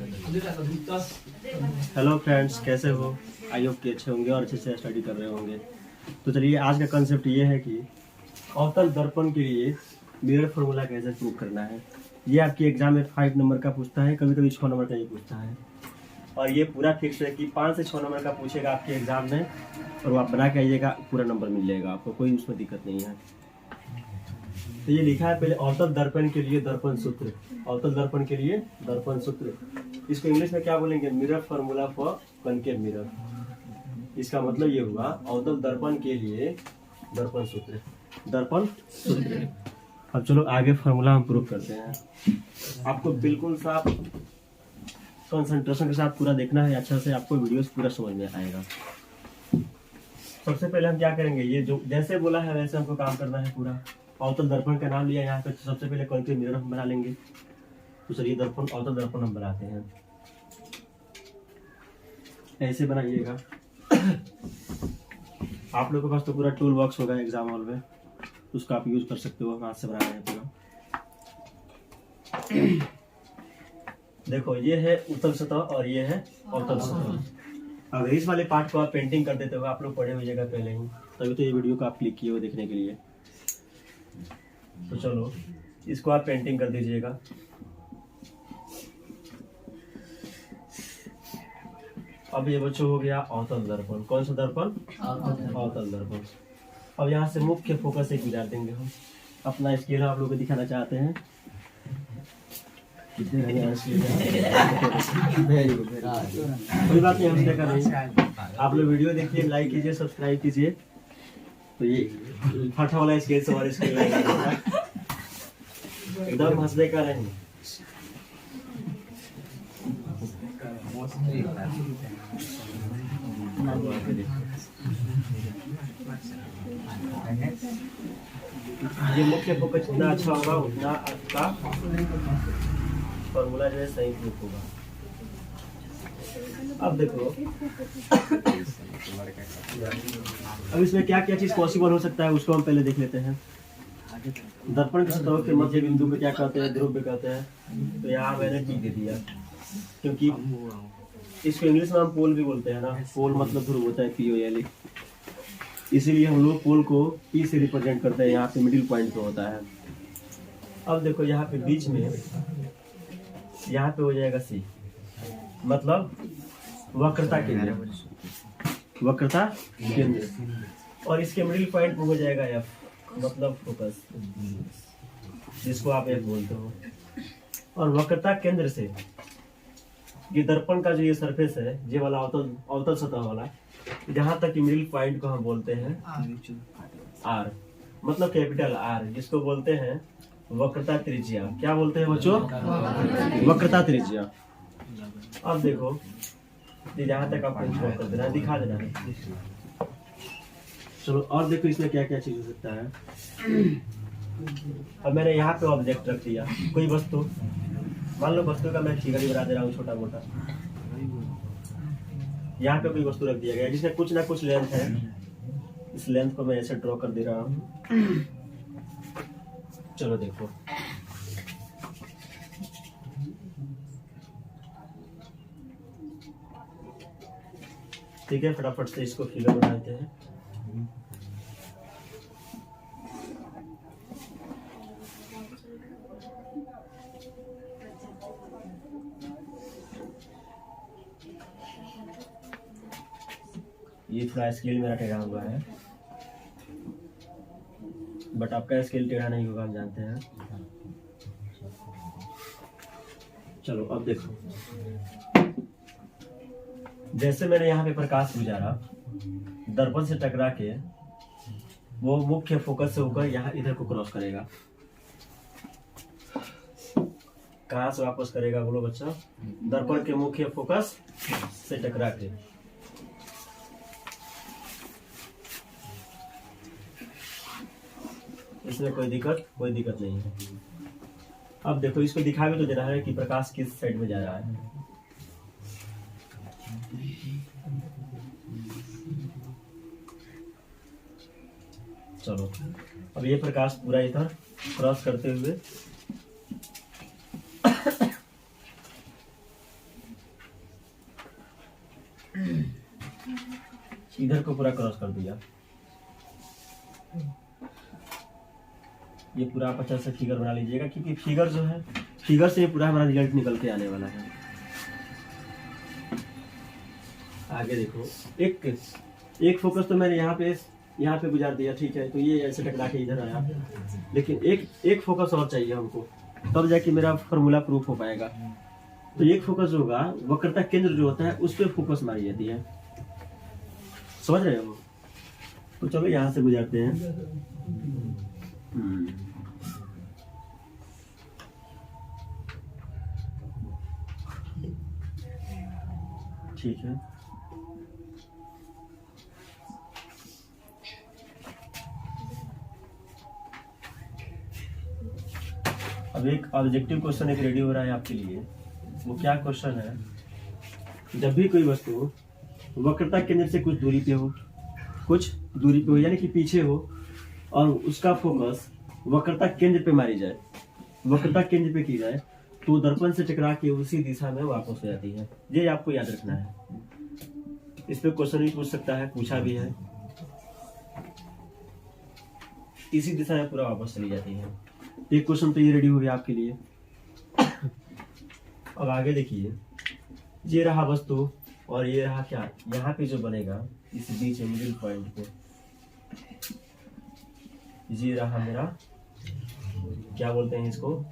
Hello friends, कैसे हो? I hope कि अच्छे होंगे और अच्छे से स्टडी कर रहे होंगे। तो चलिए, आज का कंसेप्ट ये है कि अवतल दर्पण के लिए मिरर फार्मूला कैसे प्रूव करना है। ये आपके एग्जाम में 5 नंबर का पूछता है, कभी कभी 6 नंबर का ही पूछता है। और ये पूरा फिक्स है कि 5 से 6 नंबर का पूछेगा आपके एग्जाम में, और वो आप बना के आइएगा, पूरा नंबर मिल जाएगा आपको, कोई उसमें दिक्कत नहीं है। तो ये लिखा है पहले अवतल दर्पण के लिए दर्पण सूत्र। अवतल दर्पण के लिए दर्पण सूत्र, इसको इंग्लिश में क्या बोलेंगे? Mirror formula for concave mirror. इसका मतलब ये हुआ अवतल दर्पण के लिए दर्पण सूत्र, दर्पण सूत्र। अब चलो आगे फार्मूला हम प्रूव करते हैं। आपको बिल्कुल साफ कंसंट्रेशन के साथ पूरा देखना है, अच्छा से आपको वीडियोस पूरा समझ में आएगा। सबसे पहले हम क्या करेंगे, ये जो जैसे बोला है वैसे हमको काम करना है पूरा। अवतल दर्पण का नाम लिया यहाँ पे, सबसे पहले कनकेव मिरर हम बना लेंगे। तो चलिए दर्पण, अवतल दर्पण हम बनाते हैं। ऐसे बनाइएगा। आप लोगों के पास तो पूरा टूल बॉक्स होगा एग्जाम हॉल में, उसका आप यूज कर सकते हो। हाथ से बना रहे हैं पूरा। देखो, ये है उत्तल सतह और ये है अवतल सतह। अगर इस वाले पार्ट को आप पेंटिंग कर देते हो, आप लोग पढ़े हुई जगह पहले ही, तभी तो ये वीडियो को आप क्लिक किए हो देखने के लिए। तो चलो इसको आप पेंटिंग कर दीजिएगा। अब ये बच्चों हो गया अवतल दर्पण। कौन सा दर्पण? अवतल दर्पण। अब यहाँ से मुख्य फोकस एक गुजार देंगे हम। अपना स्केल आप लोग को दिखाना चाहते हैं। कितने वेरी गुड, कोई बात नहीं, हम देखा नहीं। आप लोग वीडियो देखिए, लाइक कीजिए, सब्सक्राइब कीजिए। तो ये फटा वाला स्केल से हमारे स्केल एकदम हंसने का रहेंगे। ये मुख्य फोकस जितना अच्छा होगा उतना आपका फॉर्मूला जो है सही प्रूफ होगा। अब देखो, अब इसमें क्या क्या चीज पॉसिबल हो सकता है उसको हम पहले देख लेते हैं। दर्पण के सतह के मध्य बिंदु को क्या कहते हैं? ध्रुव कहते हैं। तो यहाँ मैंने टी दे दिया, क्योंकि इसको इंग्लिश में हम पोल भी बोलते हैं ना। पोल मतलब ध्रुव होता है, POL। इसीलिए हम लोग पोल को P से रिप्रेजेंट करते हैं। यहाँ पे मिडिल पॉइंट पे होता है। अब देखो, यहाँ पे बीच में, यहाँ पे हो जाएगा C, मतलब वक्रता केंद्र, वक्रता केंद्र। और इसके मिडिल पॉइंट पे हो जाएगा F, मतलब फोकस, जिसको आप F बोलते हो। और वक्रता केंद्र से ये दर्पण का जो ये सरफेस है, ये वाला अवतल सतह वाला, जहां तक मिडिल पॉइंट को हम बोलते हैं R, मतलब कैपिटल R, जिसको बोलते हैं वक्रता त्रिज्या। क्या बोलते हैं बच्चों? वक्रता त्रिज्या। अब देखो, जहां तक आपको ड्रॉ कर देना है, दिखा देना है। चलो और देखो इसमें क्या क्या चीज हो सकता है। अब मैंने यहाँ पे ऑब्जेक्ट रख दिया, कोई वस्तु, मान लो वस्तु का मैं फिगर ही बना दे रहा हूँ छोटा मोटा। यहाँ पे कोई वस्तु रख दिया गया जिसमें कुछ ना कुछ लेंथ है। इस लेंथ को मैं ऐसे ड्रॉ कर दे रहा हूँ। चलो देखो, ठीक है, फटाफट से इसको फिगर बना देते हैं। ये थोड़ा स्केल मेरा टेढ़ा हुआ है, बट आपका स्केल टेढ़ा नहीं होगा, हम जानते हैं। चलो अब देखो, जैसे मैंने यहाँ पे प्रकाश गुजारा, दर्पण से टकरा के वो मुख्य फोकस से होकर यहाँ इधर को क्रॉस करेगा। कहाँ से वापस करेगा बोलो बच्चा? दर्पण के मुख्य फोकस से टकरा के। इसमें कोई दिक्कत नहीं है। अब देखो, इसको दिखा भी तो दे रहा है कि प्रकाश किस साइड में जा रहा है। चलो, अब ये प्रकाश पूरा इधर क्रॉस करते हुए इधर को पूरा क्रॉस कर दिया। ये पूरा आप अच्छा से फिगर बना लीजिएगा, क्योंकि फिगर जो है, फिगर से पूरा हमारा रिजल्ट निकल के आने वाला है। आगे देखो, एक फोकस तो मैंने यहाँ पे गुजार दिया, ठीक है, तो ये ऐसे टकरा के इधर आया, लेकिन एक फोकस और चाहिए हमको, तब जाके मेरा फॉर्मूला प्रूफ हो पाएगा। तो एक फोकस होगा, वक्रता केंद्र जो होता है उस पर फोकस मारी जाती है, समझ रहे हो? तो चलो यहाँ से गुजारते हैं। ठीक है, अब एक ऑब्जेक्टिव क्वेश्चन एक रेडी हो रहा है आपके लिए। वो क्या क्वेश्चन है? जब भी कोई वस्तु वक्रता केंद्र से कुछ दूरी पे हो, यानी कि पीछे हो, और उसका फोकस वक्रता केंद्र पे मारी जाए, वक्रता केंद्र पे की जाए, तो दर्पण से टकरा के उसी दिशा में वापस हो जाती है। ये आपको याद रखना है। इस पे क्वेश्चन भी पूछ सकता है, पूछा भी है। इसी दिशा में पूरा वापस चली जाती है। एक क्वेश्चन तो ये रेडी हो गया आपके लिए। अब आगे देखिए, ये रहा वस्तु और ये रहा क्या, यहाँ पे जो बनेगा इस बीच में मिडिल पॉइंट पे, ये रहा मेरा, क्या बोलते हैं इसको,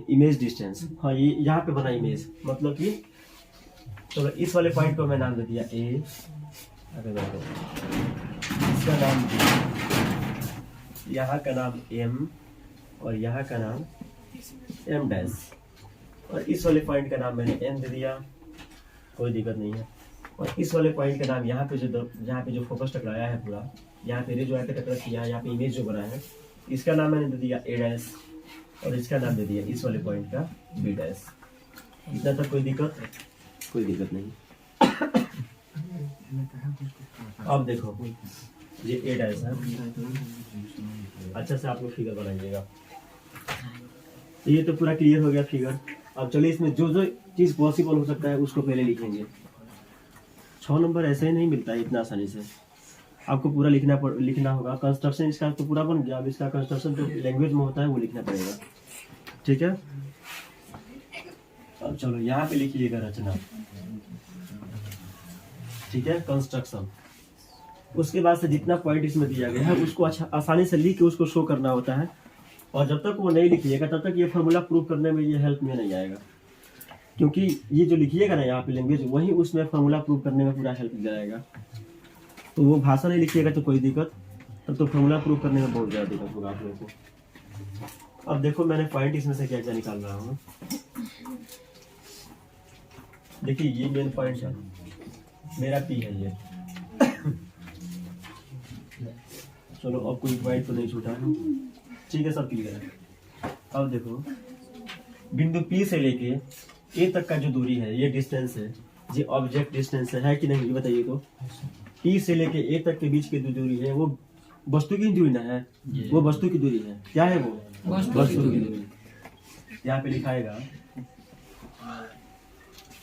इमेज डिस्टेंस। हाँ, ये यहाँ पे बना इमेज, मतलब कि चलो इस वाले पॉइंट को मैं नाम दे दिया ए, इसका नाम बी, यहाँ का नाम एम, और यहाँ का नाम एम डैश, और इस वाले पॉइंट का नाम मैंने एन दे दिया, कोई दिक्कत नहीं है। और इस वाले पॉइंट का नाम यहाँ पे जो फोकस टकराया है पूरा, यहाँ पे रे जो आके टकरा किया, यहाँ पे इमेज जो बना है, इसका नाम मैंने दे दिया ए डैश, और इसका नाम दे दिया इस वाले पॉइंट का बी डैश। इतना तक कोई दिक्कत नहीं। अब देखो, ये ए डैश है, अच्छा से आप लोग फिगर बनाइएगा। ये तो पूरा क्लियर हो गया फिगर। अब चलिए इसमें जो जो चीज पॉसिबल हो सकता है उसको पहले लिखेंगे। 6 नंबर ऐसे ही नहीं मिलता है इतना आसानी से, आपको पूरा लिखना होगा। कंस्ट्रक्शन इसका तो पूरा बन गया, अब इसका कंस्ट्रक्शन जो लैंग्वेज में होता है वो लिखना पड़ेगा, ठीक है। अब चलो यहाँ पे लिखिएगा रचना, ठीक है, कंस्ट्रक्शन। उसके बाद से जितना पॉइंट इसमें दिया गया है उसको अच्छा आसानी से लिख के उसको शो करना होता है, और जब तक वो नहीं लिखिएगा तब तक ये फॉर्मूला प्रूव करने में ये हेल्प में नहीं आएगा, क्योंकि ये जो लिखिएगा ना यहाँ पे लैंग्वेज, वही उसमें फॉर्मूला प्रूव करने में पूरा हेल्प जाएगा। तो वो भाषा नहीं लिखिएगा तो कोई दिक्कत, तब तो फॉर्मूला प्रूव करने में बहुत ज़्यादा दिक्कत होगा आप लोगों को। अब देखो मैंने पॉइंट इसमें से क्या क्या निकाल रहा हूँ। देखिए ये मेन पॉइंट है मेरा, पी है ये। चलो अब कोई पॉइंट तो नहीं छूटा है, ठीक है, सब क्लियर है। अब देखो बिंदु P से लेके A तक का जो दूरी है, ये डिस्टेंस है, ये ऑब्जेक्ट डिस्टेंस है कि नहीं, ये बताइए। तो P से लेके A तक के बीच की जो दूरी है वो वस्तु की दूरी ना है, वो वस्तु की दूरी है। क्या है वो? वस्तु की दूरी। यहाँ पे लिखाएगा,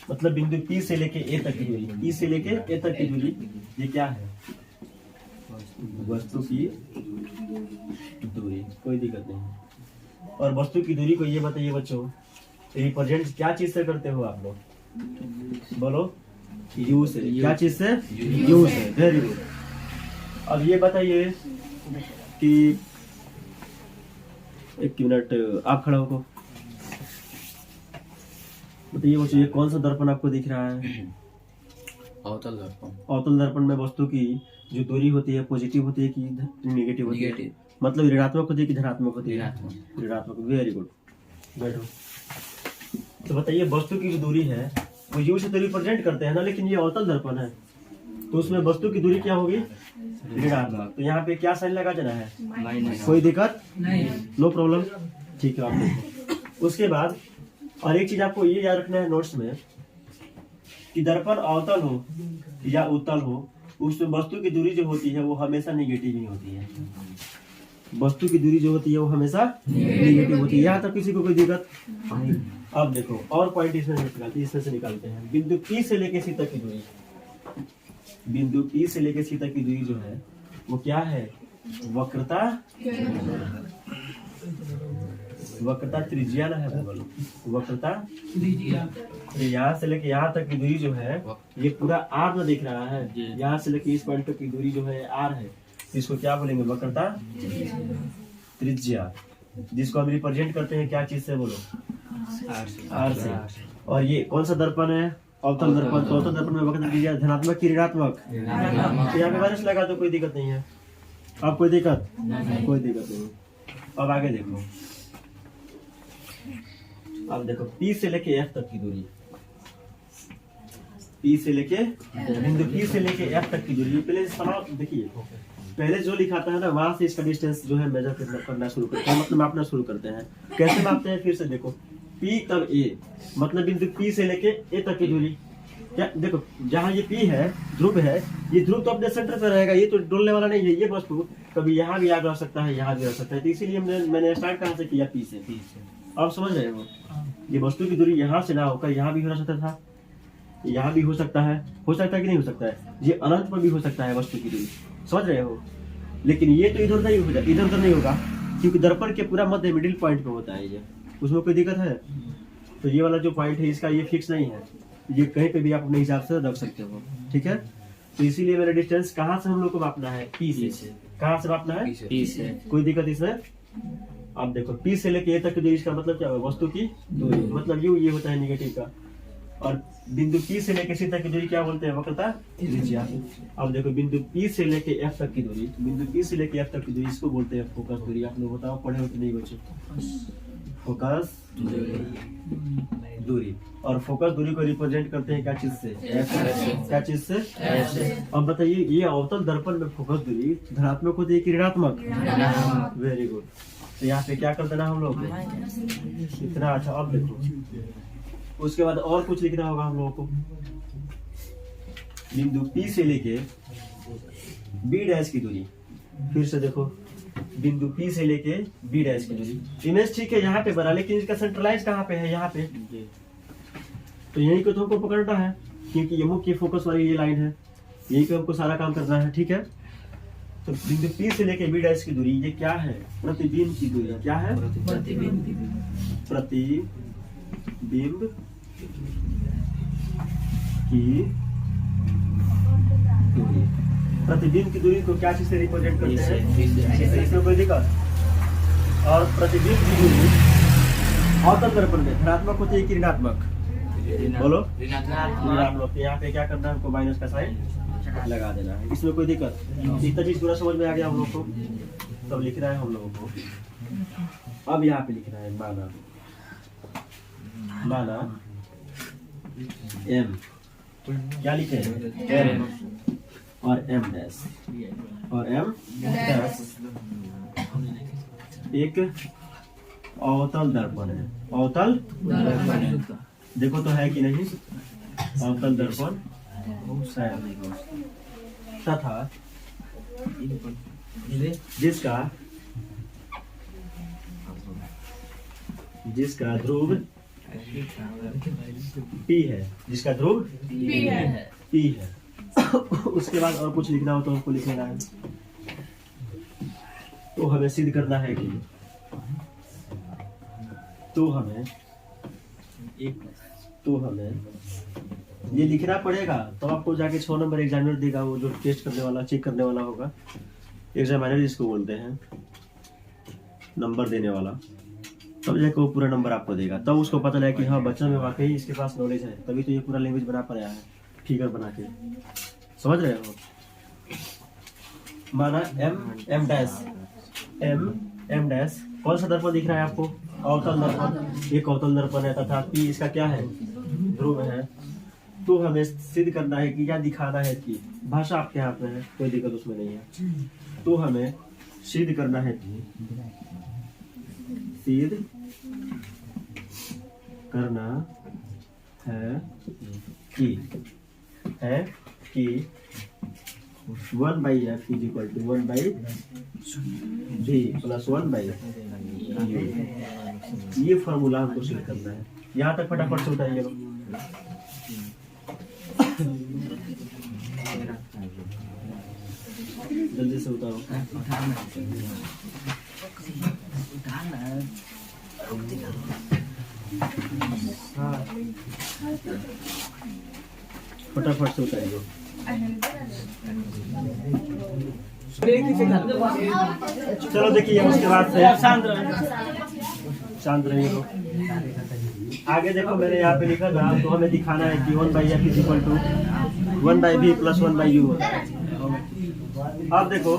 मतलब बिंदु P से लेके A तक की दूरी, P से लेके A तक की दूरी, ये क्या है? वस्तु की दूरी, कोई दिक्कत नहीं। और वस्तु की दूरी को ये बताइए बच्चों, रिप्रेजेंट क्या चीज से करते हो आप लोग? बोलो, यू से। क्या चीज से? यू से। Very good. अब ये बताइए कि एक मिनट आप खड़ा हो, बताइए बच्चों, ये कौन सा दर्पण आपको दिख रहा है? अवतल दर्पण। अवतल दर्पण में वस्तु की जो दूरी होती है पॉजिटिव होती है कि नेगेटिव होती है? मतलब ऋणात्मक होती है कि धनात्मक होती है? ऋणात्मक। वेरी गुड, बैठो। तो बताइए वस्तु की जो दूरी है वो यू से तो रिप्रेजेंट करते हैं ना, लेकिन ये अवतल दर्पण है तो उसमें वस्तु की दूरी क्या होगी? ऋणात्मक। तो यहाँ पे क्या साइन लगा देना है? कोई दिक्कत नहीं, नो प्रॉब्लम, ठीक है। आप देखो उसके बाद और एक चीज आपको ये याद रखना है नोट्स में कि दर्पण अवतल हो या उत्तल हो, उसमें वस्तु की दूरी जो होती है वो हमेशा निगेटिव ही होती है। वस्तु की दूरी जो होती है वो हमेशा निगेटिव होती है। यहाँ तक किसी को कोई दिक्कत नहीं। अब देखो और पॉइंट इसमें से निकालते हैं। बिंदु P से लेके C तक की दूरी, बिंदु P से लेके C तक की दूरी जो है वो क्या है? वक्रता, वक्रता त्रिज्या ना है, बोलो वक्रता त्रिज्या। यहाँ से लेके यहाँ तक की दूरी जो है ये पूरा R में दिख रहा है। यहाँ से लेके इस पॉइंट तक की दूरी जो है R है, इसको क्या बोलेंगे? वक्रता त्रिज्या, जिसको हम रिप्रेजेंट करते हैं क्या चीज से? बोलो R से। और ये कौन सा दर्पण है? अवतल दर्पण। तो अवतल दर्पण में वक्रता त्रिज्या धनात्मक की ऋणात्मक? तो यहाँ पे माइनस लगा तो कोई दिक्कत नहीं है। अब कोई दिक्कत? कोई दिक्कत नहीं। अब आगे देखो, अब देखो P से लेके F तक की दूरी, P से लेके बिंदु P से लेके F तक की दूरी, पहले सवाल देखिए, पहले जो लिखाता है ना वहां से इसका डिस्टेंस जो है मेजर करना शुरू करते हैं, मतलब मापना शुरू करते हैं। कैसे मापते हैं? फिर से देखो, P तब A, मतलब बिंदु P से लेके A तक की दूरी। क्या देखो, जहाँ ये P है, ध्रुव है, ये ध्रुव तो अपने सेंटर पे रहेगा, ये तो डोलने वाला नहीं है। ये वस्तु कभी यहाँ भी याद रह सकता है, यहाँ भी रह सकता है। तो इसीलिए मैंने स्टार्ट कहाँ से किया? P से। अब समझ रहे हो, ये वस्तु की दूरी यहाँ से ना होकर यहाँ भी हो सकता था, यहाँ भी हो सकता है कि नहीं हो सकता है? ये अनंत पर भी हो सकता है वस्तु की दूरी, समझ रहे हो? लेकिन ये तो इधर नहीं होगा, इधर उधर नहीं होगा, क्योंकि दर्पण के पूरा मध्य मिडिल पॉइंट पे होता है ये, उसमें कोई दिक्कत है? तो ये वाला जो पॉइंट है इसका ये फिक्स नहीं है, ये कहीं पे भी आप अपने हिसाब से रख सकते हो, ठीक है? तो इसीलिए मेरा डिस्टेंस कहाँ से हम लोग को मापना है? P से। कहाँ से मापना है? P से। कोई दिक्कत इसमें? अब देखो P से लेके A तक की दूरी, इसका मतलब क्या होगा? वस्तु की दूरी, मतलब ये होता है निगेटिव का। और बिंदु P से लेके C तक की दूरी क्या बोलते हैं? वक्रता त्रिज्या। अब देखो बिंदु P से लेके F तक की दूरी, बिंदु P से लेके F तक की दूरी, इसको बोलते हैं फोकस दूरी। आप लोग बताओ पढ़े हो कि नहीं बच्चों? फोकस दूरी। और फोकस दूरी को रिप्रेजेंट करते हैं क्या चीज से? क्या चीज से? अब बताइए, ये अवतल दर्पण में फोकस दूरी धनात्मक होती है कि ऋणात्मक? Very good. तो यहाँ पे क्या कर देना हम लोग? इतना अच्छा। अब देखो, उसके बाद और कुछ लिखना होगा हम लोगों को। बिंदु P से लेके B डैश की दूरी, फिर से देखो बिंदु P से लेके B डैश की दूरी। इमेज ठीक है यहाँ पे बना, लेकिन इसका सेंट्रलाइज कहाँ पे है? यहाँ पे। तो यही को तो हमको पकड़ना है, क्योंकि ये मुख्य फोकस वाली ये लाइन है, यही पे हमको सारा काम करना है, ठीक है? तो बिंदु P से लेके B डैश की दूरी ये क्या है? प्रतिबिंब की दूरी। क्या है? प्रतिबिंब की दूरी। प्रतिबिंब की दूरी को क्या चीज से रिप्रेजेंट करते हैं? इसमें कोई दिक्कत? और प्रतिबिंब की दूरी अवतल दर्पण में धनात्मक होती है कि ऋणात्मक? बोलो ऋणात्मक। यहाँ पे क्या करना है हमको? माइनस का साइन लगा देना है। इसमें कोई दिक्कत? इतना चीज पूरा समझ में आ गया हम लोग को? तब लिखना है हम लोगों को। अब यहाँ पे लिखना है माना M, क्या लिखे? M और M डैश, और M डैश एक अवतल दर्पण है। अवतल देखो तो है कि नहीं? अवतल दर्पण तथा जिसका ध्रुव P है, जिसका ध्रुव P है। उसके बाद और कुछ लिखना हो तो हमको लिख लेना है। तो हमें सिद्ध करना है कि तो हमें ये लिखना पड़ेगा, तो आपको जाके 6 नंबर एग्जामिनर देगा, वो जो टेस्ट करने वाला, चेक करने वाला होगा, एग्जामिनर जिसको बोलते हैं, नंबर देने वाला, तब जाके वो पूरा नंबर आपको देगा। तब उसको पता लगा कि हाँ बच्चा में वाकई इसके पास नॉलेज है, तभी तो ये पूरा लैंग्वेज बना पाया है, फिगर बना के। समझ रहे हो? माना M डैश कौन सा दर्पण दिख रहा है आपको? अवतल दर्पण। एक अवतल दर्पण है तथा P इसका क्या है? ध्रुव है। तो हमें सिद्ध करना है कि या दिखाना है कि, भाषा आपके हाथ में है, कोई दिक्कत उसमें नहीं है। तो हमें सिद्ध करना है कि कि 1/f = 1/, भी प्लस 1/u, ये फॉर्मूला हमको सिद्ध करना है। यहाँ तक फटाफट से उठाइए लोग। जल्दी से उतारो। फटाफट से उतारिए। चलो देखिए उसके बाद से शांत रहिए लोग। आगे देखो मैंने यहाँ पे लिखा था, तो हमें दिखाना है कि 1/f is equal to 1/v plus 1/u होता है। अब देखो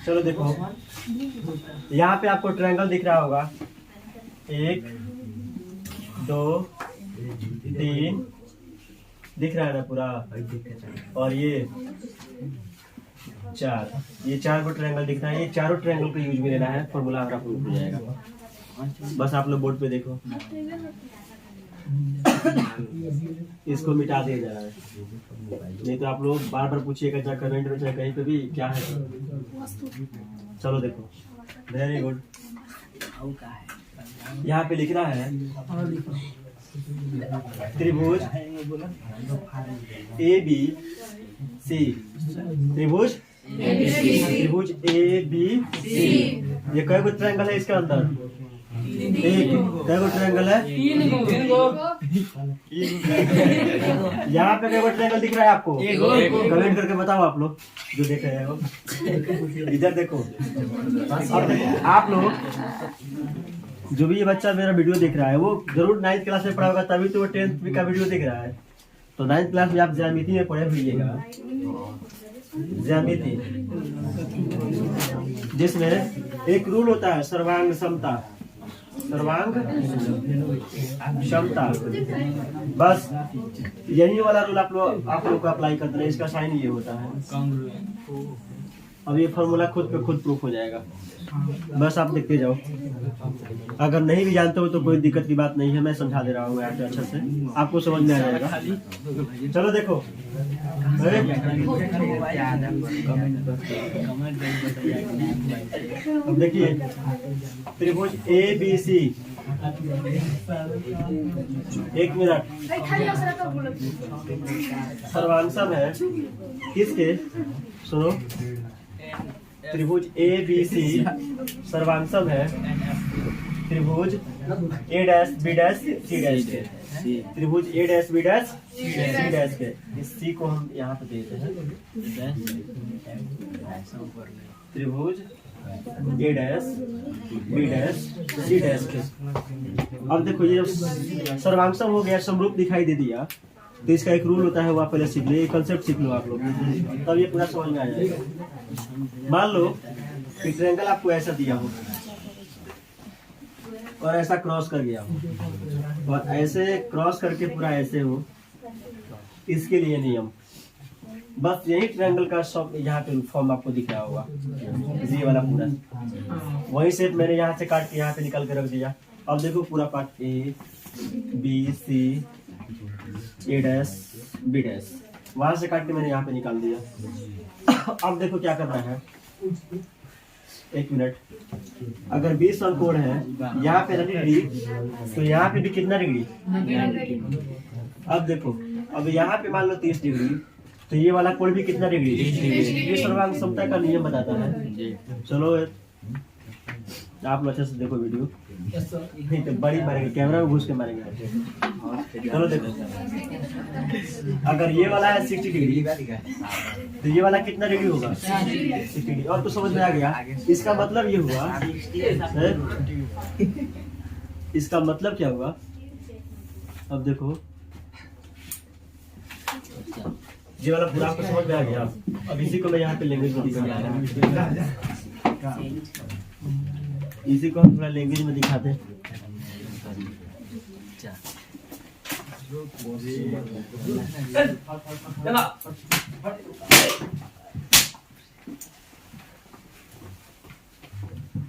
चलो देखो यहाँ पे आपको ट्रायंगल दिख रहा होगा, 1 2 3 दिख रहा है ना पूरा, और ये 4, ये 4 को ट्रायंगल दिख रहा है। ये चारों ट्रायंगल को यूज में लेना है, फॉर्मूला हमारा प्रूफ हो जाएगा। बस आप लोग बोर्ड पे देखो, इसको मिटा दिया जा रहा है, नहीं तो आप लोग बार बार पूछिएगा चाहे कमेंट में चाहे कहीं पे भी क्या है। चलो देखो, वेरी गुड। यहाँ पे लिख रहा है त्रिभुज ABC, त्रिभुज ABC। ये कई गो ट्रायंगल है इसके अंदर? एक। कई गो ट्रायंगल है? यहाँ पे कई गो ट्रायंगल दिख रहा है आपको? कमेंट करके बताओ आप लोग जो देख रहे हो। इधर देखो, अब देखो आप लोग, जो भी ये बच्चा मेरा वीडियो देख रहा है वो जरूर 9th क्लास में पढ़ा होगा, तभी तो वो 10th का वीडियो देख रहा है। तो 9th क्लास में आप ज्यामिति में पढ़े होइएगा, ज्यामिति जिसमें एक रूल होता है सर्वांग समता, सर्वांग क्षमता। बस यही वाला रूल आप लोग को अप्लाई करते हैं। इसका साइन ये होता है। अब ये फॉर्मूला खुद पे खुद प्रूफ हो जाएगा, बस आप देखते जाओ। अगर नहीं भी जानते हो तो कोई दिक्कत की बात नहीं है, मैं समझा दे रहा हूँ यहाँ पे अच्छे से, आपको समझ में आ जाएगा। चलो देखो, अब देखिए त्रिभुज ABC, एक मिनट, सर्वांशम है किसके? सुनो, त्रिभुज ABC सर्वांशम है त्रिभुज A', B', C', त्रिभुज A', B', C' के। इस C को हम यहाँ पे देते हैं, त्रिभुज A', B', C' के। अब देखो ये सर्वांशम हो गया, समरूप दिखाई दे दिया, तो इसका एक रूल होता है, वो आप पहले सीख लो, ये कंसेप्ट सीख लो आप लोग, तब ये पूरा समझ में आ जाएगा। मान लो कि ट्रायंगल आपको ऐसा दिया हो और ऐसा क्रॉस कर गया हो, और ऐसे क्रॉस करके पूरा ऐसे हो, इसके लिए नियम बस यही ट्रायंगल का सब यहाँ पे फॉर्म आपको दिख रहा होगा, ये वाला पूरा वही शेप मैंने यहाँ से काट के यहाँ पे निकाल के रख दिया। अब देखो पूरा part A B C A', B', वहां से काट के मैंने यहाँ पे निकाल दिया। अब देखो क्या करना है, एक मिनट, अगर 20 अंकोण है यहाँ पे डिग्री, तो यहाँ पे भी कितना डिग्री? अब देखो, अब यहाँ पे मान लो 30 डिग्री, तो ये वाला कोण भी कितना डिग्री? ये सर्वांग समता का नियम बताता है। चलो आप लोग अच्छे से देखो वीडियो, नहीं तो बड़ी मारेंगे, कैमरा में घुस के मारेंगे। चलो देखो, अगर ये वाला है 60 डिग्री, तो ये वाला कितना डिग्री होगा? 60 डिग्री। और तो समझ में आ गया, इसका मतलब ये हुआ, इसका मतलब क्या हुआ? अब देखो ये वाला पूरा आपको समझ में आ गया। अब इसी को मैं यहाँ पे लैंग्वेज में दिखा रहा हूँ, इसी को हम थोड़ा लैंग्वेज में दिखाते हैं।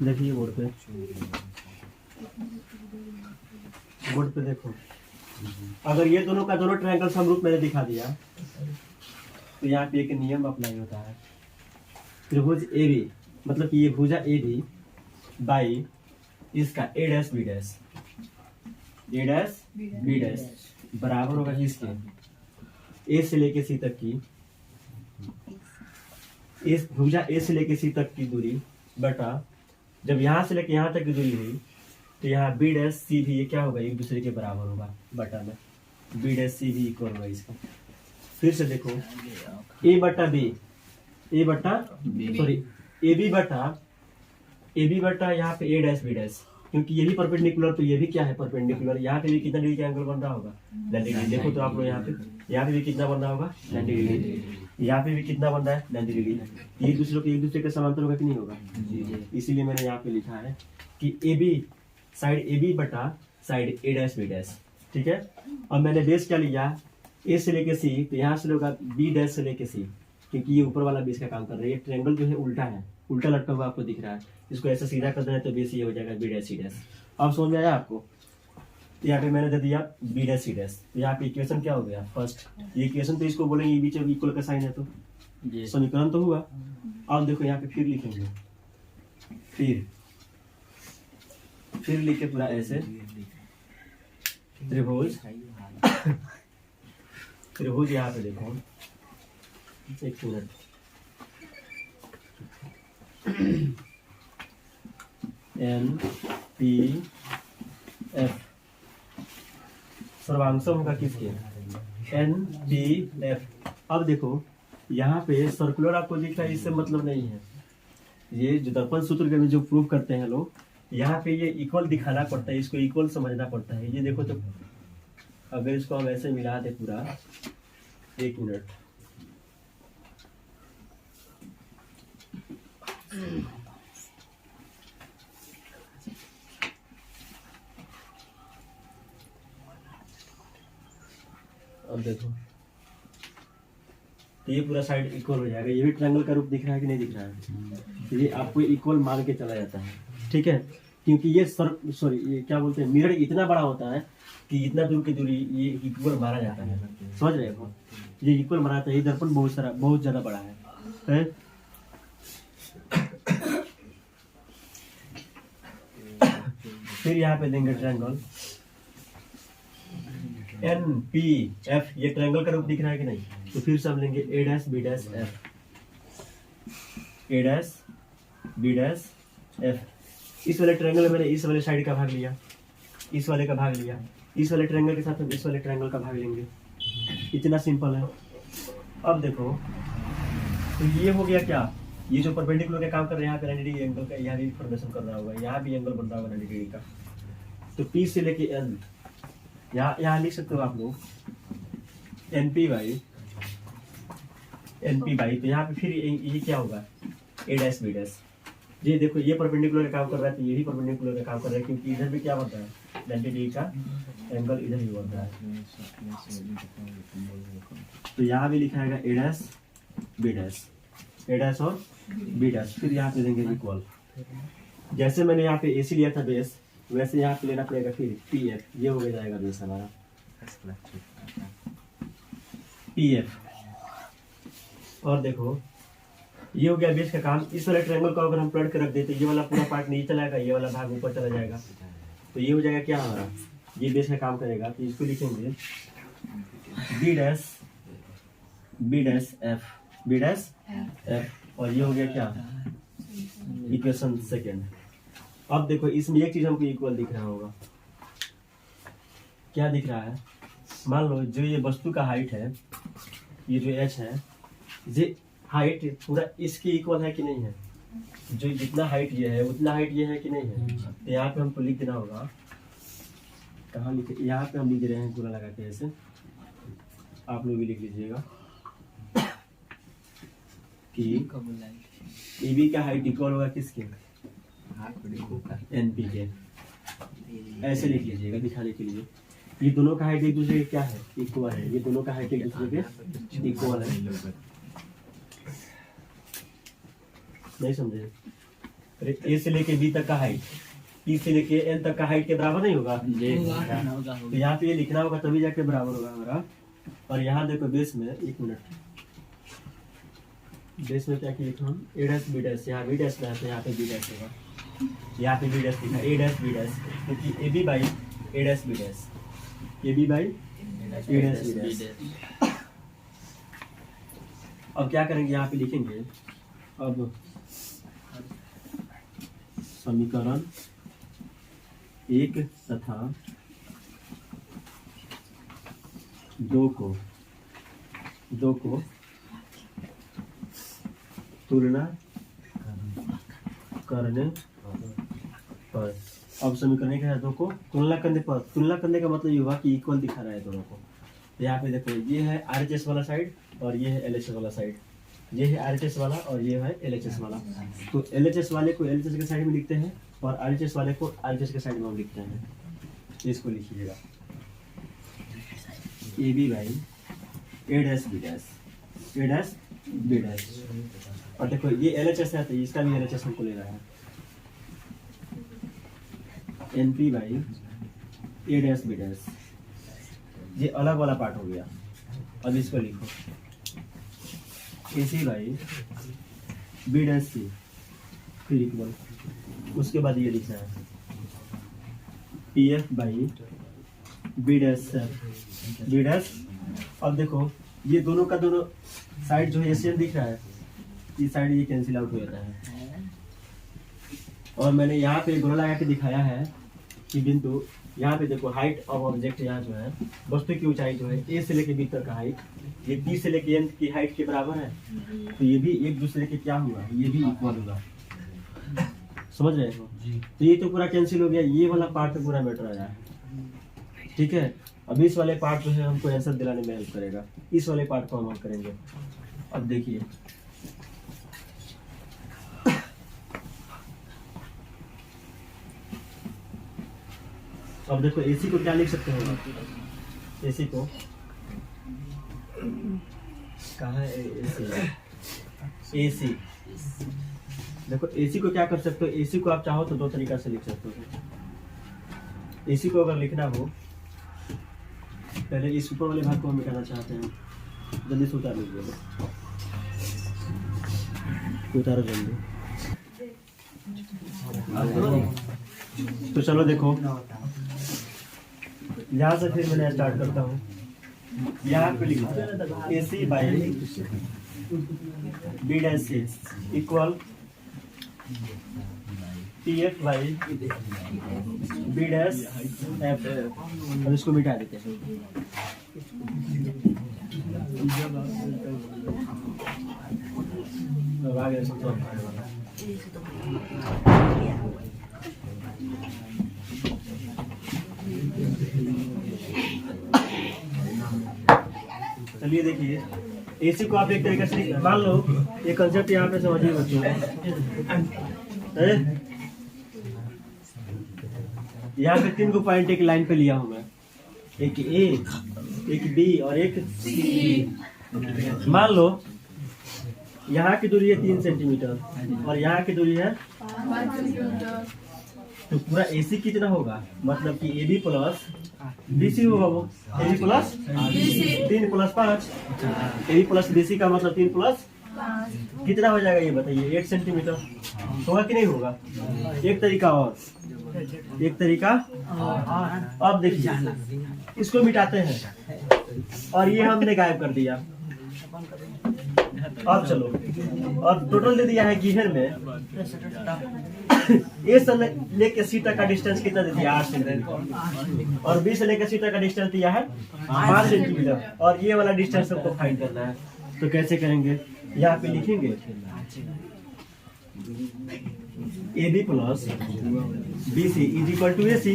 देखिए बोर्ड पे देखो, अगर ये दोनों का दोनों ट्रायंगल समरूप मैंने दिखा दिया, तो यहाँ पे एक नियम अप्लाई होता है, त्रिभुज ए बी, मतलब कि ये भुजा ए बी बाई इसका ए dash B dash, A dash B dash बराबर होगा किसके, ए से लेके सी तक की, इस भुजा ए से लेके सी तक की दूरी बटा, जब यहाँ से लेके यहाँ तक की दूरी हुई तो यहाँ बी डैश सी भी ये क्या होगा, एक दूसरे के बराबर होगा बटा में, बी डैश सी भी इक्वल होगा इसका। फिर से देखो ए बटा बी, ए बटा सॉरी ए बी बटा यहाँ पे ए डैश बी डैश, क्योंकि ये भी परपेंडिकुलर तो ये भी क्या है परपेंडिकुलर, यहाँ पे भी कितना डिग्री का एंगल बन रहा होगा 90 डिग्री। देखो तो आप लोग यहाँ पे भी कितना बन रहा होगा 90 डिग्री, यहाँ पे भी कितना बन रहा है 90 डिग्री। ये एक दूसरे के समांतर होगा कि नहीं होगा, इसीलिए मैंने यहाँ पे लिखा है कि A B side A B बटा side A dash B dash, ठीक है। अब मैंने बेस क्या लिया, ए से लेके सी, तो यहाँ से होगा बी डैश से लेके सी, क्योंकि ये ऊपर वाला बेस का काम कर रहा है। ये ट्रायंगल जो है उल्टा है, उल्टा लटका हुआ आपको दिख रहा है, इसको ऐसा सीधा कर देना है तो बेस ये हो जाएगा बी डैश सी डैश। अब समझ में आया आपको, यहाँ पे मैंने दे दिया बी डैश सी डैश, तो यहाँ पे इक्वेशन क्या हो गया फर्स्ट, ये इक्वेशन तो इसको बोलेंगे बीच में इक्वल का साइन है तो समीकरण तो हुआ। अब देखो यहाँ पे फिर लिखेंगे, फिर लिखे पूरा ऐसे त्रिभुज यहाँ पे देखो, एक मिनट, एन पी एफ सर्वांशम होगा किसके, एन पी एफ। अब देखो यहाँ पे सर्कुलर आपको दिख रहा है, इससे मतलब नहीं है, ये जो दर्पण सूत्र के में जो प्रूव करते हैं लोग, यहाँ पे ये इक्वल दिखाना पड़ता है, इसको इक्वल समझना पड़ता है। ये देखो तो अगर इसको हम ऐसे मिला दे पूरा, एक मिनट, अब देखो तो ये पूरा साइड इक्वल हो जाएगा, ये भी ट्रायंगल का रूप दिख रहा है कि नहीं दिख रहा है, तो ये आपको इक्वल मान के चला जाता है, ठीक है। क्योंकि ये ये क्या बोलते हैं, मिरर इतना बड़ा होता है कि इतना दूर की दूरी ये इक्वल माना जाता है, समझ रहे हो, ये इक्वल माना जाता है। ये दर्पण बहुत ज्यादा बड़ा है? फिर यहाँ पे देंगे ट्रायंगल एन पी एफ, ये ट्रायंगल का रूप दिख रहा है कि नहीं, तो फिर सब लेंगे ए डैश बी डैश एफ, ए डैश बी डैश एफ। इस वाले ट्रायंगल में मैंने इस वाले साइड का भाग लिया, इस वाले का भाग लिया, इस वाले ट्रायंगल के साथ हम इस वाले ट्रायंगल का भाग लेंगे, इतना सिंपल है। अब देखो तो ये हो गया क्या, ये जो परपेंडिकुलर का काम कर रहे हैं यहाँ पे 90 डिग्री एंगल का, यहाँ भी फॉर्मेशन कर रहा होगा, यहाँ भी एंगल बन रहा होगा 90 डिग्री का। तो पी से लेके एन, यहाँ लिख सकते हो आप लोग एन पी बाई, तो यहाँ पे फिर ये क्या होगा ए डैश बी डैश। ये देखो ये परपेंडिकुलर का काम कर रहा है तो ये भी परपेंडिकुलर का काम कर रहा है, क्योंकि इधर भी क्या बनता है 90 डिग्री का एंगल इधर भी बन रहा है, तो यहाँ भी लिखा है ए dash B dash, A dash और बी डैश। फिर यहाँ पे देंगे इक्वल, जैसे मैंने यहाँ पे एसी लिया था बेस, वैसे यहाँ पे लेना पड़ेगा फिर पी एफ, ये हो जाएगा बेस हमारा पी एफ। और देखो ये हो गया बेस का काम। इस वाले ट्रायंगल को अगर हम पलट के रख देते, ये वाला पूरा पार्ट नीचे चला जाएगा, ये वाला भाग ऊपर चला जाएगा, तो ये हो जाएगा क्या हमारा, ये बेस का काम करेगा। तो इसको लिखेंगे B dash F, B dash F, और ये हो गया क्या इक्वेशन सेकेंड। अब देखो इसमें एक चीज हमको इक्वल दिख रहा होगा, क्या दिख रहा है, मान लो जो ये वस्तु का हाइट है, ये जो एच है, ये हाइट पूरा इसके इक्वल है कि नहीं है, जो जितना हाइट ये है उतना हाइट ये है कि नहीं है। तो यहाँ पे हमको लिख देना होगा, कहाँ लिखे, यहाँ पे हम लिख रहे हैं पूरा लगा के ऐसे, आप लोग भी लिख लीजिएगा कि ए बी का हाइट इक्वल होगा किसके, एन पी के, ऐसे लिख लीजिएगा दिखाने के लिए। ये दोनों का हाइट एक दूसरे के क्या है, इक्वल है, ये दोनों का हाइट एक दूसरे के इक्वल है, नहीं समझे। अरे ए से लेके बी तक का हाइट पी से लेके एन तक का हाइट के बराबर नहीं होगा, तो यहाँ पे ये लिखना होगा तभी जाके बराबर होगा हमारा। और यहाँ देखो बेस में, एक मिनट, बेस में क्या किए थे हम ए डैश बी डैश, यहाँ बी डैश है तो यहाँ पे बी डैश होगा, यहाँ पे बी डैश लिखा ए डैश बी डैश, क्योंकि A B by A dash B dash, A B by A dash B dash. अब क्या करेंगे, यहाँ पे लिखेंगे अब समीकरण 1 तथा 2 को तुलना करने पर, अब समीकरण क्या है, दो को तुलना करने पर, तुलना करने का मतलब ये हुआ कि इक्वल दिखा रहा है दोनों को। तो यहाँ पे देखो ये है RHS वाला साइड और ये है LHS वाला साइड, ये है RHS वाला और ये है LHS वाला। तो LHS वाले को LHS के साइड में लिखते हैं और RHS वाले को RHS के साइड में हम लिखते हैं। इसको लिखिएगा A B by A dash B dash, A dash B dash. और देखो ये LHS है तो इसका भी LHS हमको ले रहा है, N P by A dash B dash. ये अलग वाला पार्ट हो गया। अब इसको लिखो A C by B dash C, फिर इक्वल, उसके बाद ये लिखना है P F by B dash B dash. अब देखो ये दोनों का दोनों साइड जो है सेम दिख रहा है, ये साइड ये कैंसिल आउट हो जाता है। और मैंने यहाँ पे गोला लगा के दिखाया है कि बिंदु यहाँ पे देखो हाइट ऑफ ऑब्जेक्ट, यहाँ जो है वस्तु की ऊंचाई जो है ए से लेके बी तक का हाइट, ये बी से लेके एन की हाइट के बराबर है, तो ये भी एक दूसरे के क्या हुआ, ये भी इक्वल होगा। समझ रहे हो? तो ये तो पूरा कैंसिल हो गया, ये वाला पार्ट तो पूरा मैटर आया है। ठीक है, अब इस वाले पार्ट जो है हमको आंसर दिलाने में हेल्प करेगा, इस वाले पार्ट को हम हल करेंगे। अब देखिए अब देखो एसी को क्या लिख सकते हो, एसी को कहाँ है एसी, देखो एसी को क्या कर सकते हो, एसी को आप चाहो तो दो तरीका से लिख सकते हो। एसी को अगर लिखना हो, पहले इस ऊपर वाले भाग को हम मिटाना चाहते हैं, जल्दी से उतार लीजिए, उतारो जल्दी। तो चलो देखो यहाँ से फिर मैं स्टार्ट करता हूँ। यहाँ पे लिखा A C by B dash C equal P F by B dash F. अब इसको मिटा देते हैं। अब आगे चलिए देखिए, एसी को आप एक तरीके से मान लो, ये कंसेप्ट यहाँ पे समझिए बच्चों। यहाँ पे 3 पॉइंट एक लाइन पे लिया हूँ मैं, एक ए, एक बी और एक सी। मान लो यहाँ की दूरी है 3 सेंटीमीटर और यहाँ की दूरी है 5 सेंटीमीटर। तो पूरा एसी कितना होगा, मतलब कि ए बी प्लस बीसी होगा, वो A B plus 3 plus 5, A B plus BC का मतलब 3 प्लस कितना हो जाएगा ये बताइए, 8 सेंटीमीटर होगा कि नहीं होगा। एक तरीका और, एक तरीका। अब देखिए इसको मिटाते हैं और ये हमने गायब कर दिया। अब चलो, और टोटल दे दिया है गिवन में ए से लेके सी तक का डिस्टेंस कितना दे दिया, 8 सेंटीमीटर, और बी से लेकर सी तक का डिस्टेंस दिया है 5 सेंटीमीटर, और ये वाला डिस्टेंस हमको फाइंड करना है। तो कैसे करेंगे, यहाँ पे लिखेंगे A B plus B C is equal to A C,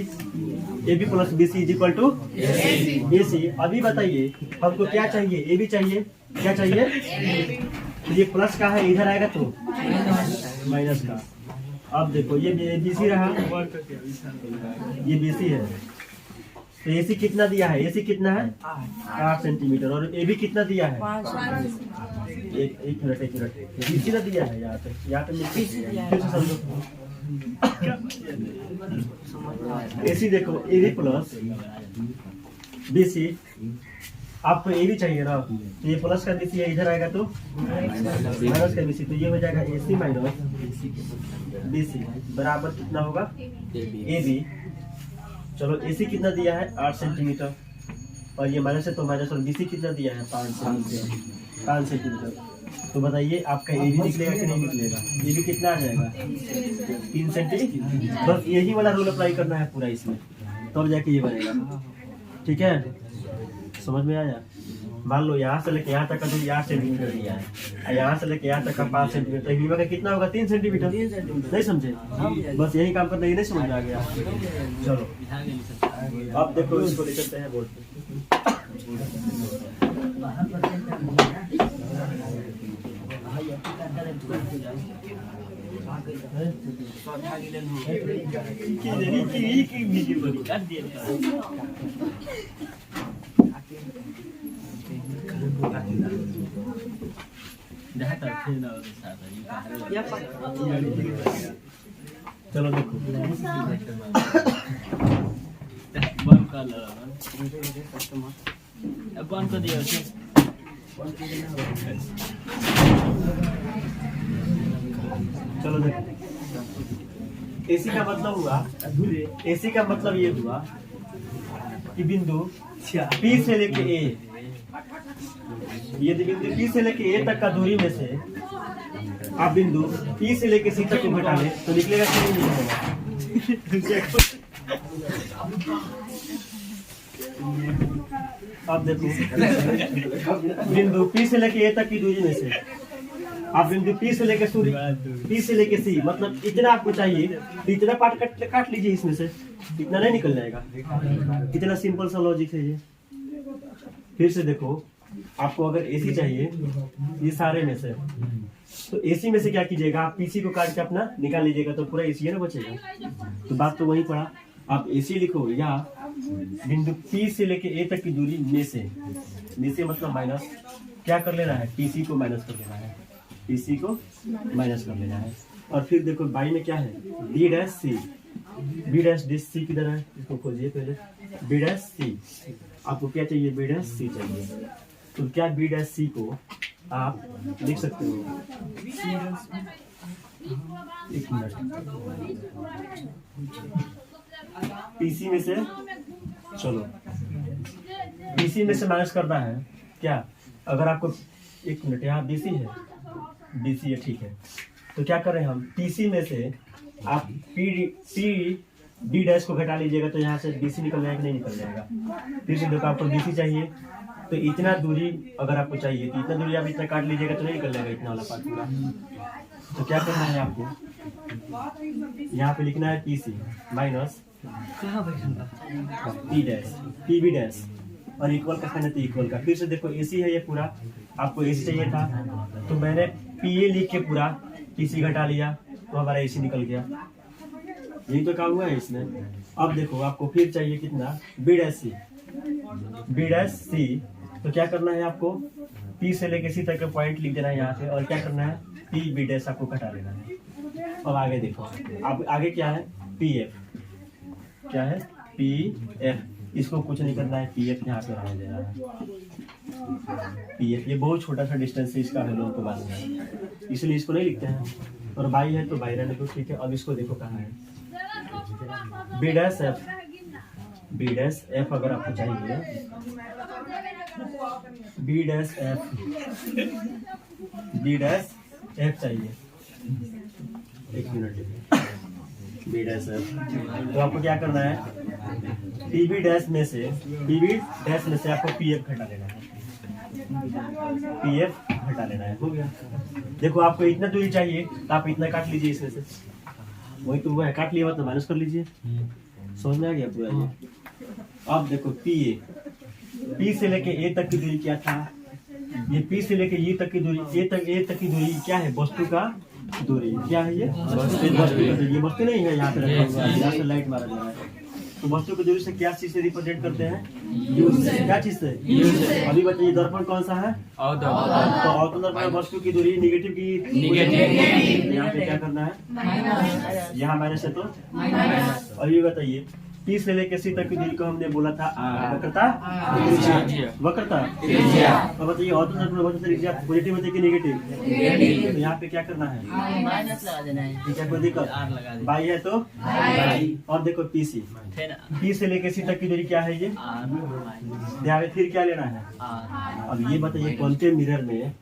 A B plus B C is equal to A C. अभी बताइए हमको क्या चाहिए, ए बी चाहिए, क्या चाहिए, तो ये प्लस का है, इधर आएगा तो माइनस का। अब देखो ये बीसी रहा, ये बीसी है, तो एसी कितना दिया है, एसी कितना है 8 सेंटीमीटर, और ए बी कितना दिया है, एक मिनट बीसी ना दिया है, यहाँ पे फिर से समझो। एसी देखो A B plus B C आपको ए भी चाहिए ना, तो ये प्लस का बीसी है, इधर आएगा तो माइनस का बीसी, तो ये हो जाएगा AC माइनस BC बराबर कितना होगा AB। चलो AC कितना दिया है 8 सेंटीमीटर, और ये माइनस है तो माइनस, और BC कितना दिया है 5 सेंटीमीटर। तो बताइए आपका AB निकलेगा कि नहीं निकलेगा? AB कितना आ जाएगा 3 सेंटीमीटर। बस यही वाला रूल अप्लाई करना है पूरा इसमें, तब जाके ये बनेगा। ठीक है, समझ में आया? मान लो यहाँ से लेके यहाँ तक का दूरी 8 सेंटीमीटर दिया है, और यहाँ से लेके यहाँ तक का 5 सेंटीमीटर, बीमा का कितना होगा 3 सेंटीमीटर। नहीं समझे? बस यही काम करना, ये नहीं समझ में आ गया? चलो अब देखो इसको ले चलते हैं बोर्ड पे। चलो देखो बंद कर दिया। चलो देखो, AC का मतलब हुआ, AC का मतलब ये हुआ कि बिंदु P से लेके A, ये बिंदु P से लेके A तक का दूरी में से आप बिंदु P से लेके C तक को घटा ले तो निकलेगा कि नहीं निकलेगा? अब देखो बिंदु P से लेके A तक की दूरी में से आप बिंदु P से लेके P से लेके C, मतलब इतना आपको चाहिए तो इतना पार्ट काट लीजिए, इसमें से इतना नहीं निकल जाएगा। कितना सिंपल सा लॉजिक है ये। फिर से देखो, आपको अगर AC चाहिए ये सारे में से, तो AC में से क्या कीजिएगा, आप PC को काट के अपना निकाल लीजिएगा तो पूरा AC है ना बचेगा। तो बात तो वही पड़ा, आप AC लिखो या बिंदु P से लेके A तक की दूरी में से मतलब माइनस क्या कर लेना है, PC को माइनस कर लेना है, PC को माइनस कर लेना है। और फिर देखो बाई में क्या है B डैश C किधर है, इसको खोजिए पहले। B डैश C आपको क्या चाहिए, B डैश C चाहिए। तो क्या B डैश C को आप लिख सकते हो, एक मिनट, PC में से, चलो PC में से माइनस करना है क्या, अगर आपको, एक मिनट, यहाँ BC है, ठीक है। तो क्या कर रहे हैं हम, PC में से आप D डैश को घटा लीजिएगा तो यहाँ से BC निकल जाएगा कि नहीं निकल जाएगा। फिर से देखो, आपको BC चाहिए तो इतना दूरी अगर आपको चाहिए तो इतना दूरी आप इतना काट लीजिएगा तो नहीं निकल जाएगा इतना वाला पार्ट पूरा। तो क्या करना है आपको, यहाँ पे लिखना है PC माइनस PB डैश और इक्वल का है तो इक्वल का। फिर से देखो AC है ये पूरा, आपको AC चाहिए था तो मैंने PA लिख के पूरा PC घटा लिया तो हमारा AC निकल गया। यही तो काम हुआ है इसमें। अब देखो आपको फिर चाहिए कितना, B डैश C, तो क्या करना है आपको, P से लेके C तक का पॉइंट लिख देना है यहाँ पे, और क्या करना है PB डैश आपको घटा लेना है। अब आगे देखो, अब आगे क्या है, PF, क्या है PF, इसको कुछ नहीं करना है, PF यहाँ पे रहने देना है। PF ये बहुत छोटा सा डिस्टेंस है, इसका हम लोगों को मालूम है, इसलिए इसको नहीं लिखते हैं। और बाई है तो बाई रहने दो, ठीक है। अब इसको देखो कहाँ है, B डैश F अगर आपको चाहिए, B डैश F चाहिए, एक मिनट, B डैश F, तो आपको क्या करना है, PB डैश में से आपको PF घटा लेना है, PF घटा लेना है, हो गया। देखो आपको इतना दूरी चाहिए तो आप इतना काट लीजिए इसमें से, वही तो वो है, काट लिया तो माइनस कर लीजिए। समझ में आ गया पूरा ये। अब देखो P से लेके A तक की दूरी क्या था, ये P से लेके E तक की दूरी, A तक की दूरी क्या है, वस्तु का दूरी, क्या है ये वस्तु नहीं है, यहाँ पे रखा हुआ है, यहाँ से लाइट मारा जा रहा है। तो वस्तु की दूरी से क्या चीज से रिप्रेजेंट करते हैं, क्या चीज से, अभी बताइए दर्पण कौन सा है, तो अवतल दर्पण वस्तु की दूरी निगेटिव की, यहाँ पे क्या करना है, यहाँ माइनस है तो अभी बताइए P से लेकर C तक की दूरी को हमने बोला था वक्रता वक्रता। अब बताइए ऑर्थो त्रिज्या पॉजिटिव होती है कि नेगेटिव? तो यहाँ पे क्या करना है? माइनस लगा देना है। ठीक है, कोई दिक्कत? बाई है तो और देखो PC, P से लेकर C तक की दूरी क्या है ये? यहाँ पे फिर क्या लेना है? अब ये बताइए कॉन्केव मिरर में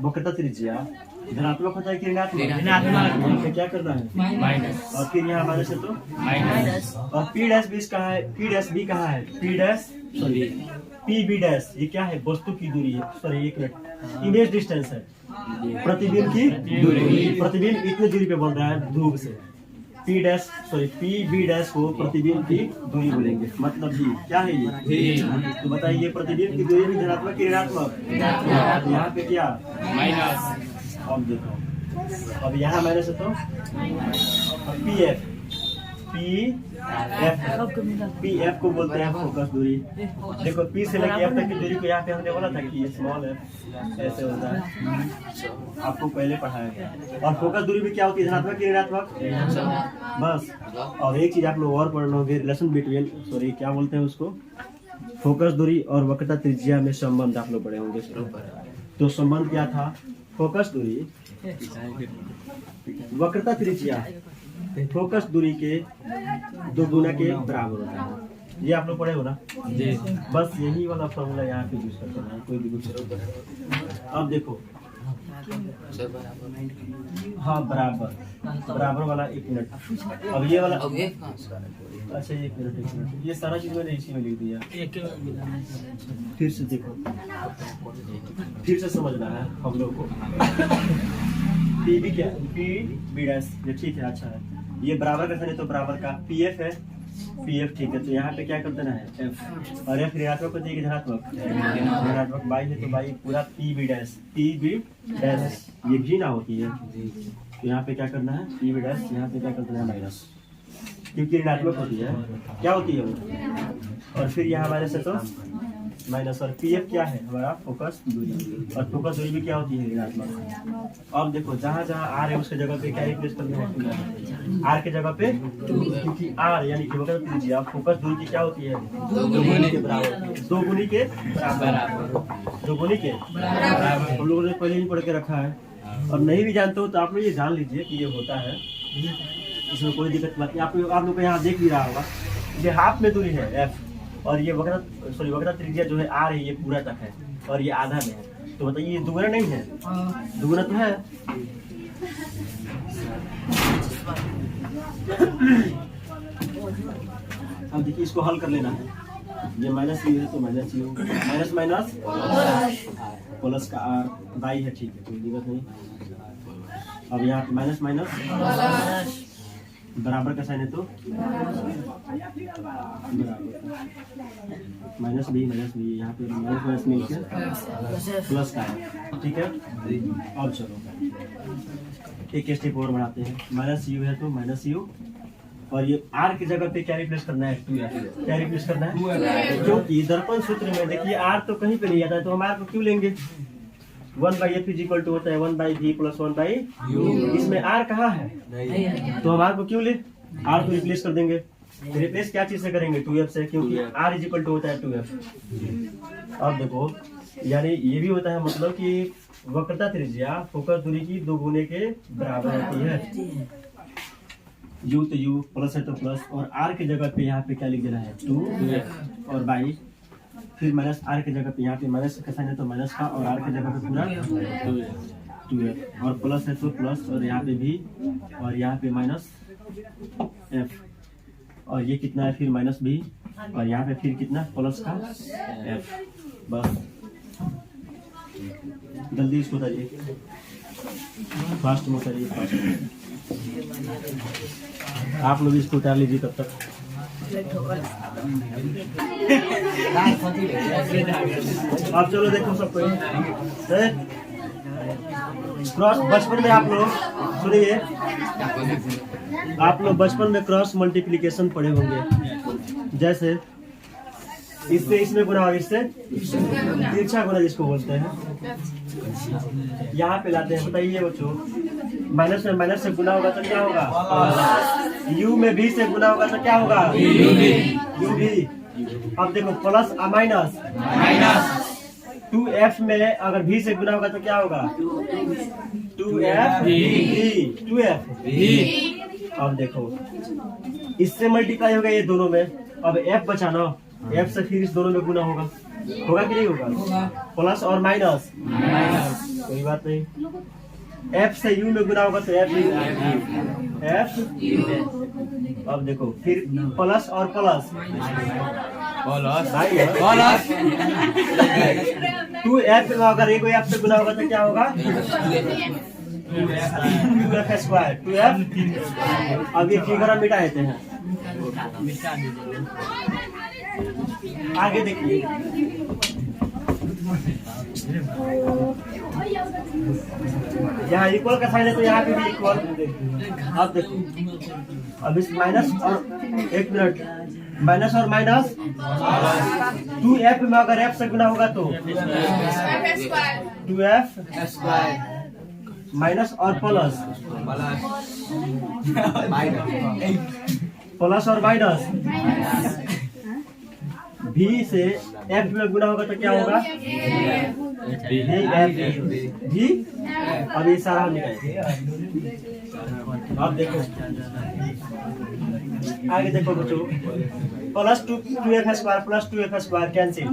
वक्रता त्रिज्या धनात्मक होता है कि ऋणात्मक? क्या करना है? माइनस। और फिर यहाँ माइनस है तो माइनस। और P डैश B कहाँ है? P डैश B कहाँ है? P dash sorry P B dash ये क्या है? वस्तु की दूरी है, सॉरी एक मिनट, इमेज डिस्टेंस है, प्रतिबिंब की दूरी। प्रतिबिंब इतनी दूरी पे बन रहा है ध्रुव से। P dash sorry P B dash को प्रतिबिंब की दूरी बोलेंगे, मतलब जी क्या है ये? तो बताइए ये प्रतिबिंब की दूरी भी धनात्मक कि ऋणात्मक? यहाँ पे क्या? माइनस। अब देखो, अब यहाँ माइनस है तो पी एफ को बोलते हैं फोकस दूरी। देखो P से लेकर F तक की दूरी को यहाँ पे हमने बोला था कि ये स्मॉल f ऐसे होता है, आपको पहले पढ़ाया गया। और फोकस दूरी भी क्या होती है? धनात्मक कि ऋणात्मक? बस। और एक चीज आप लोग और पढ़ लोगे, रिलेशन बिटवीन सॉरी क्या बोलते हैं उसको, फोकस दूरी और वक्रता त्रिज्या में संबंध आप लोग पढ़े होंगे। तो संबंध क्या था? फोकस दूरी वक्रता त्रिज्या फोकस दूरी के 2 गुना के बराबर होता है। ये आप लोग पढ़े हो ना? बस यही वाला फॉर्मूला यहाँ पे यूज करते हैं, कोई भी कुछ। अब देखो हाँ बराबर वाला, एक मिनट, अब ये वाला अच्छा एक मिनट, ये सारा चीज मैंने इसी में लिख दिया। फिर से देखो, फिर से समझना है हम लोग को। P B क्या? P B डैश ये ठीक है, अच्छा है। ये बराबर का है तो बराबर का PF है, PF ठीक है। तो यहाँ पे क्या कर देना है? F, और F ऋणात्मक होती है कि धनात्मक? ऋणात्मक। बाई है तो बाई पूरा P B डैश ये भी ना होती है, तो यहाँ पे क्या करना है? P B डैश यहाँ पे क्या कर देना है? माइनस, क्योंकि ऋणात्मक होती है। क्या होती है वो? और फिर यहाँ माइनस है तो माइनस, और PF क्या है? हमारा फोकस दूरी, और फोकस दूरी भी क्या होती है? ऋणात्मक। अब देखो जहाँ जहाँ R है उसके जगह पे क्या रिप्लेस करना है? R के जगह पे, क्योंकि R यानी कि वक्रता त्रिज्या फोकस दूरी की क्या होती है? 2 गुनी के बराबर। 2 गुनी के बराबर, 2 गुनी के बराबर। हम लोगों ने पहले ही पढ़ के रखा है, और नहीं भी जानते हो तो आप लोग ये जान लीजिए कि ये होता है, इसमें कोई दिक्कत नहीं। आप लोग को यहाँ देख भी रहा होगा, ये हाफ में दूरी है F, और ये वक्रता त्रिज्या जो है R है, ये पूरा तक है, और ये आधा में है। तो बताइए ये दुगुना नहीं है? दुगुना तो है। अब देखिए इसको हल कर लेना है। ये माइनस यू है तो minus you, minus minus plus का R बाई है, ठीक है, कोई दिक्कत नहीं। अब यहाँ माइनस माइनस बराबर का साइन है तो माइनस भी यहाँ पे माइनस मिलकर प्लस का है, ठीक है। अब चलो एक स्टेप और बढ़ाते हैं। माइनस यू है तो माइनस यू, और ये R की जगह पे क्या रिप्लेस करना है? 2F। क्या रिप्लेस करना है? क्योंकि दर्पण सूत्र में देखिए R तो कहीं पे नहीं आता है, तो हम R को क्यों लेंगे? 1/F इक्वल टू होता है 1/V प्लस 1/U। इसमें R कहाँ है? तो हम R को क्यों ले? R को रिप्लेस कर देंगे। रिप्लेस क्या चीज से करेंगे? 2F से, क्योंकि R इज इक्वल टू होता है 2F। अब देखो यानी ये भी होता है, मतलब कि वक्रता त्रिज्या फोकस दूरी की 2 गुने के बराबर होती है। U तो U, प्लस है तो प्लस, और R की जगह पे यहाँ पे क्या लिख देना है? 2F, और बाई फिर माइनस R की जगह पे यहाँ पे माइनस का साइन है तो माइनस का, और R की जगह पे पूरा 2F, और प्लस है तो प्लस, और यहाँ पे भी, और यहाँ पे माइनस F, और ये कितना है? फिर माइनस B, और यहाँ पे फिर कितना? प्लस का F। बस जल्दी इसको उतारिए, फास्ट में उतारिए, फास्ट। आप लोग इसको उतार लीजिए तब तक। आप चलो देखो सब कोई क्रॉस, बचपन में आप लोग सुनिए, आप लोग बचपन में क्रॉस मल्टीप्लिकेशन पढ़े होंगे। जैसे इससे इसमें गुना और इससे तिरछा गुना जिसको बोलते हैं, यहाँ पे लाते हैं। बताइए बच्चों, माइनस में माइनस से गुना होगा तो क्या होगा? U में भी से गुना होगा तो क्या होगा? यू भी। अब देखो प्लस और माइनस, 2f में अगर भी से गुना होगा तो क्या होगा? 2f भी, 2f। अब देखो इससे मल्टीप्लाई होगा ये दोनों में, अब f बचा ना, f से फिर इस दोनों में गुना होगा कि नहीं होगा? प्लस और माइनस, कोई बात नहीं। f से u में गुना होगा तो f। अब देखो फिर प्लस और प्लस, 2f में अगर एक f से गुना होगा तो क्या होगा? 2f square, 2f। अब ये फिगर हम मिटा देते हैं, आगे देखिए। यहाँ इक्वल का साइन है तो यहाँ पे भी इक्वल। अब देखो अब इस माइनस और एक मिनट, माइनस और माइनस 2f में अगर f से गुना होगा तो 2f माइनस और प्लस, प्लस और माइनस भी से f में गुना होगा तो क्या होगा? भी। अब ये सारा हम निकालेंगे। अब देखो आगे देखो बच्चों, plus 2f square plus 2f square cancel.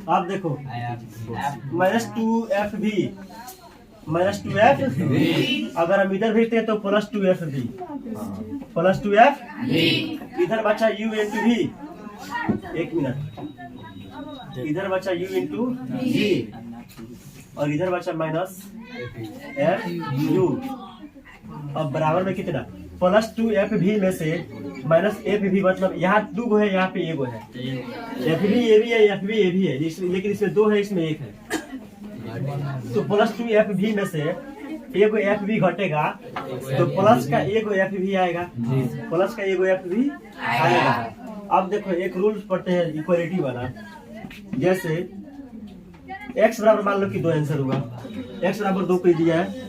अब देखो माइनस 2f भी, माइनस 2f। अगर हम इधर भेजते हैं तो प्लस 2f भी, प्लस 2f। इधर बचा u इंटू v, एक मिनट, इधर बचा u इंटू v और इधर बचा माइनस f u। अब बराबर में कितना? प्लस 2f भी में से माइनस f भी, मतलब यहाँ 2 गो है, यहाँ पे 1 गो है। f भी ये भी है, f भी ये भी है, लेकिन इसमें 2 है, इसमें 1 है। तो प्लस 2f भी में से एगो f भी घटेगा तो प्लस का एगो f भी आएगा, प्लस का एगो f भी आएगा। अब देखो एक रूल पढ़ते हैं इक्वालिटी वाला, जैसे x बराबर मान लो कि 2 आंसर हुआ, x बराबर 2 कोई दिया है,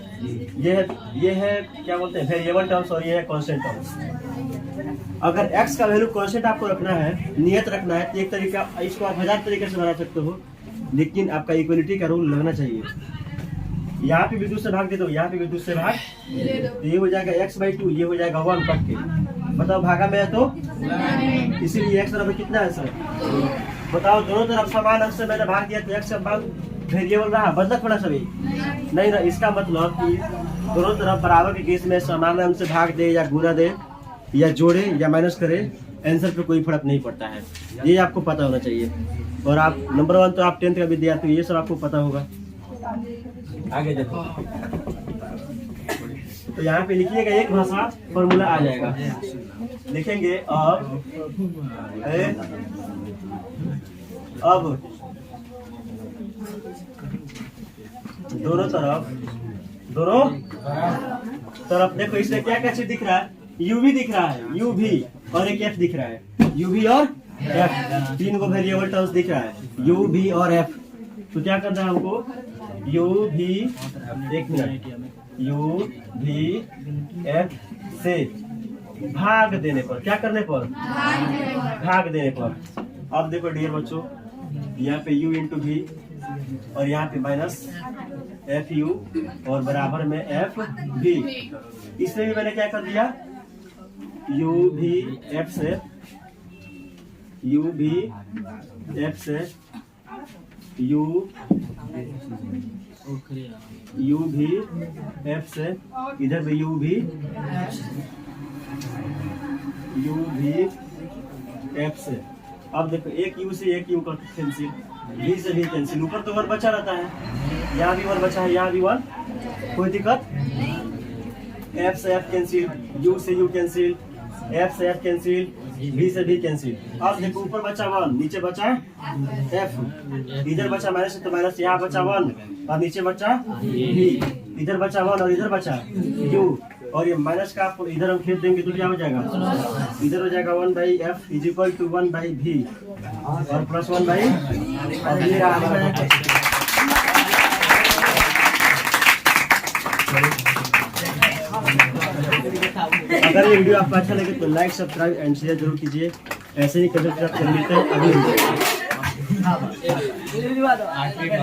ये है क्या बोलते हैं वेरिएबल टर्म्स और ये है कांस्टेंट टर्म्स। अगर x का वैल्यू कांस्टेंट आपको रखना है, नियत रखना है, तो एक तरीका इसको आप 1000 तरीके से बना सकते हो, लेकिन आपका इक्वालिटी का रूल लगना चाहिए। यहाँ पे भी 2 से भाग दे दो, यहाँ पे भी 2 से भाग, तो ये हो जाएगा x/2, ये हो जाएगा 1 कट के। बताओ भागा में है तो, इसीलिए x बराबर कितना है सर? बताओ दोनों तरफ समान अंश से मैंने भाग दिया तो x का मान वेरिएबल रहा, बदलत पड़ा सभी नहीं ना। इसका मतलब कि दोनों तरफ बराबर के केस में समान अंश से भाग दे या गुना दे या जोड़े या माइनस करे, आंसर पे कोई फर्क नहीं पड़ता है। ये आपको पता होना चाहिए। और आप नंबर 1 तो आप 10th का विद्यार्थी, ये सब आपको पता होगा। आगे देखो, तो यहाँ पे लिखिएगा एक भाषा फॉर्मूला आ जाएगा, लिखेंगे अब दोनों तरफ देखो, इसमें क्या क्या चीज दिख रहा है? u भी दिख रहा है, u भी, और एक f दिख रहा है, u भी और f, 3 गो वेरिएबल टर्म्स दिख रहा है, u भी और f। तो क्या करना है हमको? u भी, एक मिनट, u भी f से भाग देने पर, क्या करने पर? भाग देने पर। अब देखो डियर बच्चों, यहाँ पे u इंटू भी और यहाँ पे माइनस एफ यू और बराबर में एफ भी। इसमें भी मैंने क्या कर दिया? u भी f से, u भी f से, u भी f से, इधर भी u भी f से। अब देखो एक u से एक u का कैंसिल, v से भी कैंसिल, ऊपर तो 1 बचा रहता है, यहाँ भी 1 बचा है, यहाँ भी 1, कोई दिक्कत? f से f कैंसिल, u से u कैंसिल, f से f कैंसिल, v से भी कैंसिल। अब देखो ऊपर बचा 1, नीचे बचा f, इधर बचा माइनस तो माइनस, यहाँ बचा 1 और नीचे बचा v, इधर बचा 1 और इधर बचा u, और ये माइनस का इधर हम खेल देंगे तो क्या हो जाएगा? इधर हो जाएगा 1/f is equal to 1/v और प्लस 1/, और ये रहा अगर ये वीडियो आपको अच्छा लगे तो लाइक सब्सक्राइब एंड शेयर जरूर कीजिए। ऐसे ही कदम कर मिलते हैं अगले वीडियो में।